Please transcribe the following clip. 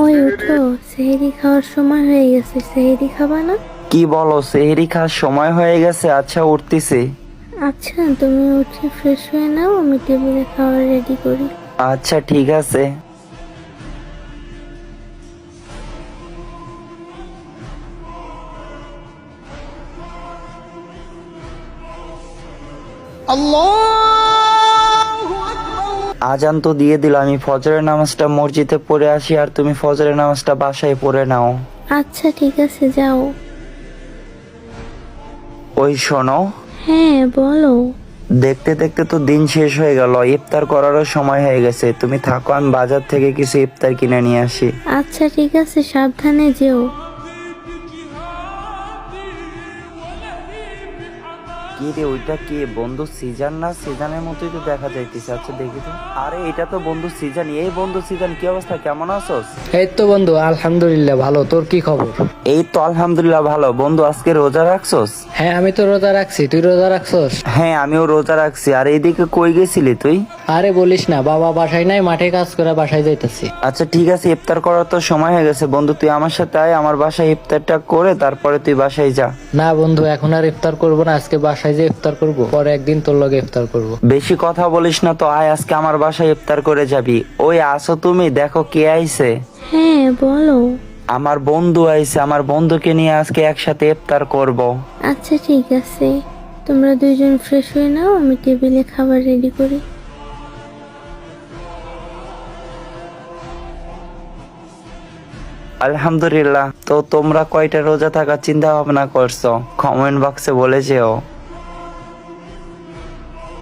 ওই উঠো, সেহরি খাওয়ার সময় হয়ে গেছে, সেহরি খাবা না? কি বলো, সেহরি খাওয়ার সময় হয়ে গেছে? আচ্ছা, উঠতেছি। আচ্ছা, তুমি উঠে ফ্রেশ হয়ে নাও, আমি টেবিলে খাবার রেডি করি। আচ্ছা, ঠিক আছে। আজান তো দিয়ে দিল, আমি ফজরের নামাজটা মসজিদে পড়ে আসি, আর তুমি ফজরের নামাজটা বাসায় পড়ে নাও। আচ্ছা ঠিক আছে, যাও। ওই শোনো, হ্যাঁ বলো। দেখতে দেখতে তো দিন শেষ হয়ে গেল, ইফতার করারও সময় হয়ে গেছে। তুমি থাকো, আমি বাজার থেকে কিছু ইফতার কিনে নিয়ে আসি। আচ্ছা ঠিক আছে, সাবধানে যেও। কি রে, ওইটা কি বন্ধু সিজান না? সিজানের মতোই তো দেখা যাইতেছে। আচ্ছা দেখি তো। আরে এটা তো বন্ধু সিজান। এই বন্ধু সিজান, কি অবস্থা, কেমন আছোস? এই তো বন্ধু, আলহামদুলিল্লাহ ভালো। তোর কি খবর? এই তো আলহামদুলিল্লাহ ভালো। বন্ধু আজকে রোজা রাখছোস? হ্যাঁ, আমি তো রোজা রাখছি। তুই রোজা রাখছস? হ্যাঁ, আমিও রোজা রাখছি। আর এইদিকে কই গেছিলি তুই? আরে বলিস না, বাবা বাসায় নাই, মাঠে কাজ করে বাসায় যাইতাছি। আচ্ছা ঠিক আছে, ইফতার করার তো সময় হয়ে গেছে। বন্ধু তুই আমার সাথে আয়, আমার বাসায় ইফতারটা করে তারপরে তুই বাসায় যা। না বন্ধু, এখন আর ইফতার করব না। আজকে বাসায় যে ইফতার করব, পরে একদিন তোর লগে ইফতার করব। বেশি কথা বলিস না তো, আয় আজকে আমার বাসায় ইফতার করে যাবি। ওই আসো তুমি, দেখো কে আইছে। হ্যাঁ বলো। আমার বন্ধু আইছে, আমার বন্ধুকে নিয়ে আজকে একসাথে ইফতার করব। আচ্ছা ঠিক আছে, তোমরা দুইজন ফ্রেশ হয়ে নাও, আমি টেবিলে খাবার রেডি করি। আলহামদুলিল্লাহ। তো তোমরা কয়টা রোজা থাকার চিন্তা ভাবনা করছো? কমেন্ট বক্সে বলে যেও।